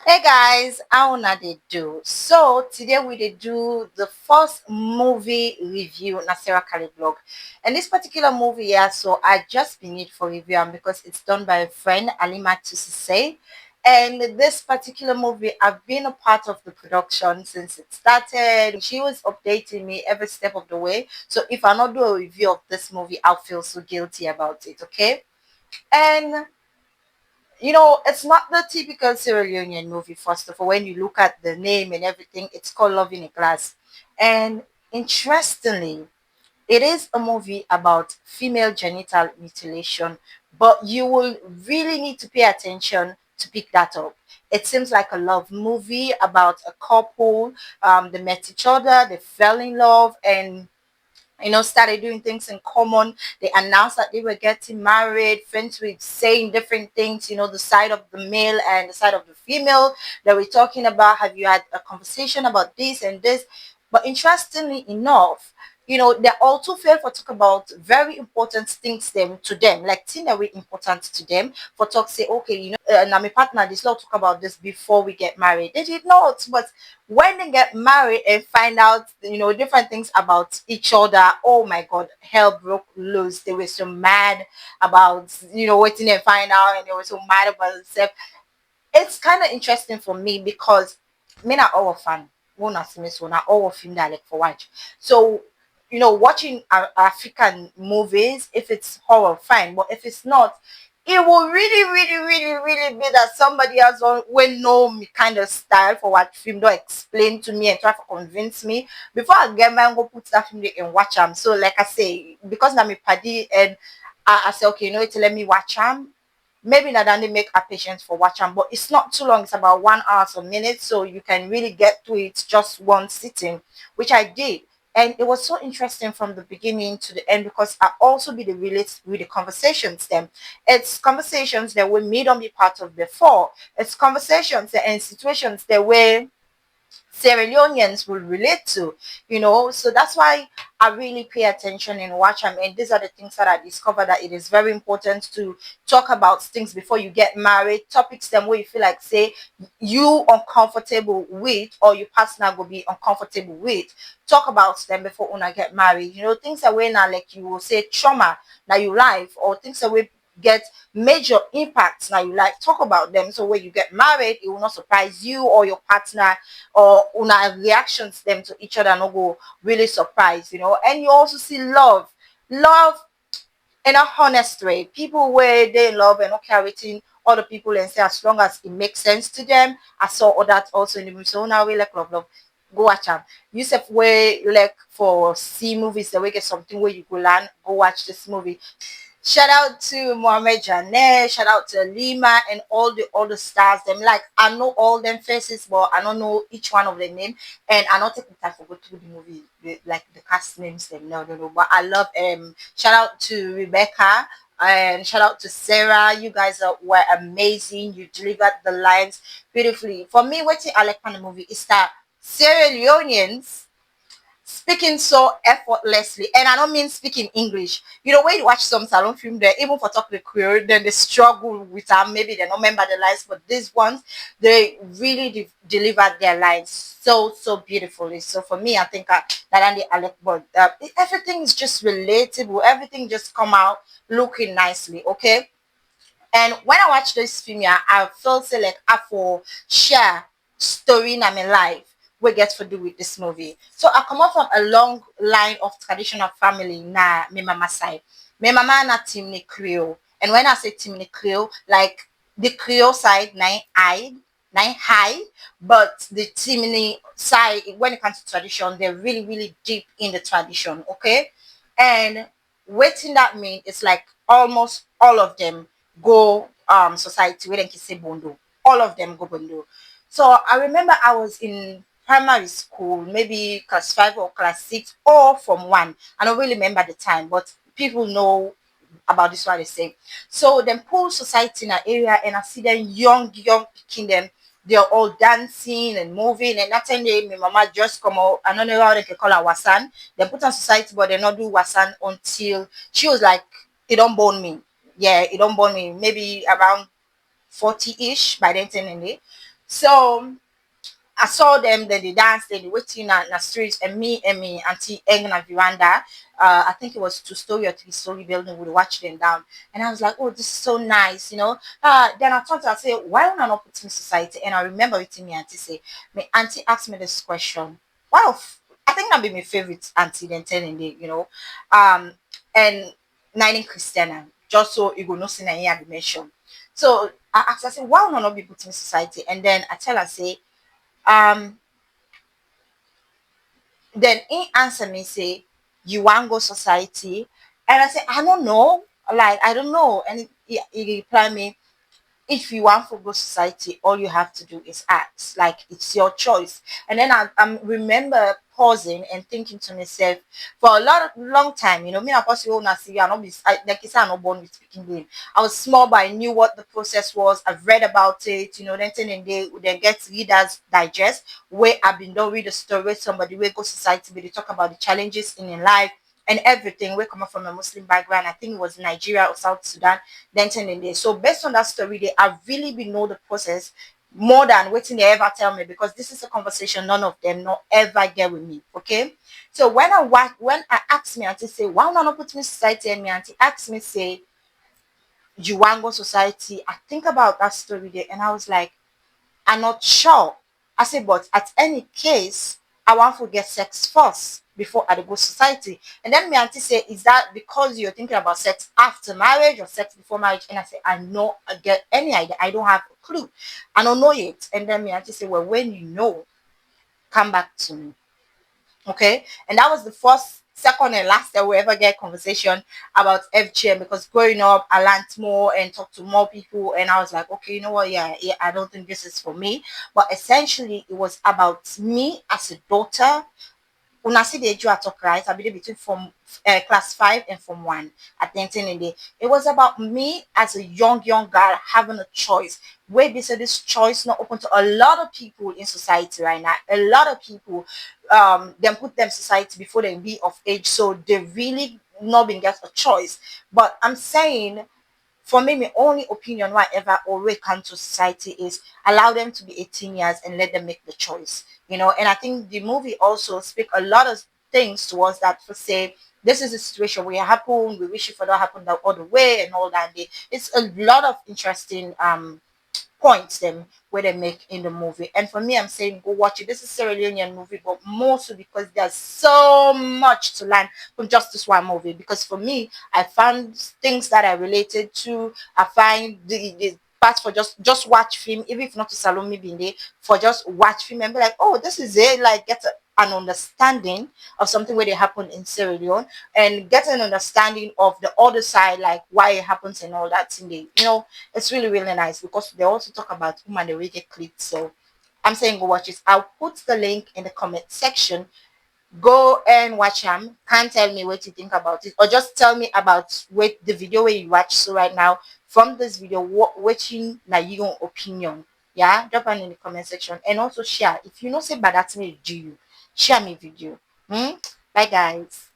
Hey guys, how una dey do? So today we dey do the first movie review na Sarah Kali blog. And this particular movie here, so I just been it for review am because it's done by a friend, Alima Tusise. And this particular movie, I've been a part of the production since it started. She was updating me every step of the way. So if I not do a review of this movie, I'll feel so guilty about it, okay? And it's not the typical Sierra Leonean movie, first of all. When you look at the name and everything, it's called Love in a Glass. And interestingly, it is a movie about female genital mutilation, but you will really need to pay attention to pick that up. It seems like a love movie about a couple. They met each other, they fell in love, and started doing things in common. They announced that they were getting married. Friends were saying different things, the side of the male and the side of the female. They were talking about, have you had a conversation about this and this? But interestingly enough, they also fail for talk about very important things them to them, like things that were important to them for talk say, okay, now my partner, this law talk about this before we get married. They did not, but when they get married and find out, different things about each other, oh my God, hell broke loose. They were so mad about, waiting and find out, and they were so mad about themselves. It's kind of interesting for me because me not all fan. Won't ask me so not all film that I like for watch. So, watching African movies, if it's horror, fine. But if it's not, it will really, really, really, really be that somebody else will know me kind of style for what film don't explain to me and try to convince me before I get my go put that film there and watch them. So like I say, because I'm a paddy and I say, okay, let me watch them. Maybe not only make a patience for watch them, but it's not too long. It's about 1 hour or minutes, so you can really get to it just one sitting, which I did. And it was so interesting from the beginning to the end because I also be the relate with the conversations them. It's conversations that we don't be part of before. It's conversations that and situations that were Sierra Leoneans will relate to, So that's why I really pay attention and watch them. And these are the things that I discovered that it is very important to talk about things before you get married, topics them where you feel like say you uncomfortable with or your partner will be uncomfortable with. Talk about them before una get married. Things that way now like you will say trauma that you life or things that we get major impacts now you like talk about them so when you get married it will not surprise you or your partner or una reactions them to each other no go really surprise, and you also see love in a honest way. People where they love and not carrying other people and say as long as it makes sense to them. I saw that also in the movie. So now we like love. Go watch them. You said where like for see movies the way get something where you go learn, go watch this movie. Shout out to Mohamed Janet, shout out to Lima and all the other stars. Them like I know all them faces, but I don't know each one of their name. And I not take the time to go through the movie, like the cast names. Them no. But I love shout out to Rebecca and shout out to Sarah. You guys were amazing. You delivered the lines beautifully. For me, what I like from the movie is that Sierra Leoneans speaking so effortlessly. And I don't mean speaking English. When you watch some salon film there, even for talking Creole, then they struggle with them. Maybe they don't remember the lines, but these ones, they really delivered their lines so beautifully. So for me, I think that and the Alec but everything is just relatable. Everything just come out looking nicely. Okay. And when I watch this film, yeah, I felt say like I for share story in my life we get to do with this movie. So I come up from a long line of traditional family na my mama side. My mama na Timni Creole. And when I say Timni Creole, like the Creole side, nine high, but the Timni side, when it comes to tradition, they're really, really deep in the tradition, okay? And waiting that mean it's like almost all of them go society where they can say bondo. All of them go bondo. So I remember I was in primary school, maybe class 5 or class 6 or from 1. I don't really remember the time, but people know about this what they say. So then pool society in an area and I see them young picking them. They're all dancing and moving and that time my mama just come out. I don't know how they can call her wasan. They put on society but they not do wasan until she was like, it don't born me. Yeah, it don't born me. Maybe around 40-ish by then 10 and day. So I saw them, then they danced, then they waiting on the streets, and me, Auntie Eng na veranda. I think it was 2 story or 3 story building. We watch them down, and I was like, "Oh, this is so nice," you know. Then I thought, I say, "Why would I not put in society?" And I remember it me auntie say, "My auntie asked me this question. Wow, I think that'd be my favorite auntie then telling me, you know, and nine Christiana, just so you go no sin any mention." So I asked, I said, "Why would I not be put in society?" And then I tell her, say, um then he answer me say, "You want go society?" And I say, "I don't know, like I don't know." And he reply me, "If you want for go society, all you have to do is ask, like it's your choice." And then I remember pausing and thinking to myself for a long time, you know, me and Apostle Ona see, I not be like you said, I'm not born with speaking game. I was small, but I knew what the process was. I've read about it, you know, then they get readers digest where I've been done read the story, somebody where go society, where they talk about the challenges in life and everything. We come from a Muslim background. I think it was Nigeria or South Sudan then in there. So based on that story, they have really been know the process more than waiting they ever tell me, because this is a conversation none of them not ever get with me. Okay. So when I asked me auntie say, "Why not put me society?" And me auntie asked me say, "You want go society?" I think about that story there and I was like, "I'm not sure." I say, "But at any case, I want to get sex first before I dey go society." And then my auntie say, "Is that because you're thinking about sex after marriage or sex before marriage?" And I say, "I know, I get any idea. I don't have a clue. I don't know yet." And then my auntie say, "Well, when you know, come back to me." Okay. And that was the first, second, and last that we ever get conversation about FGM, because growing up, I learned more and talked to more people. And I was like, okay, you know what? Yeah, I don't think this is for me. But essentially, it was about me as a daughter. Una see the age I talk, right? I believe between from class 5 and from 1 at the end of the day. It was about me as a young girl having a choice. Where they say this choice not open to a lot of people in society right now. A lot of people them put them society before they be of age. So they really not being get a choice. But I'm saying, for me, my only opinion whatever always come to society is allow them to be 18 years and let them make the choice, you know. And I think the movie also speak a lot of things towards that, for say this is a situation where it happened, we wish it for that happen the other way and all that. It's a lot of interesting points them where they make in the movie. And for me, I'm saying go watch it. This is a Sierra Leonean movie, but mostly because there's so much to learn from just this one movie. Because for me, I found things that I related to. I find the parts for just watch film, even if not to Salome being there, for just watch film and be like, oh, this is it. Like get an understanding of something where they happen in Sierra Leone, and get an understanding of the other side, like why it happens and all that in the, you know. It's really nice because they also talk about women the wicked clips. So I'm saying go watch it. I'll put the link in the comment section. Go and watch them. Can't tell me what you think about it, or just tell me about what the video where you watch. So right now, from this video, what you na your opinion. Yeah, drop it in the comment section and also share. If you know say bad at me, do you share me video. Hmm? Bye guys.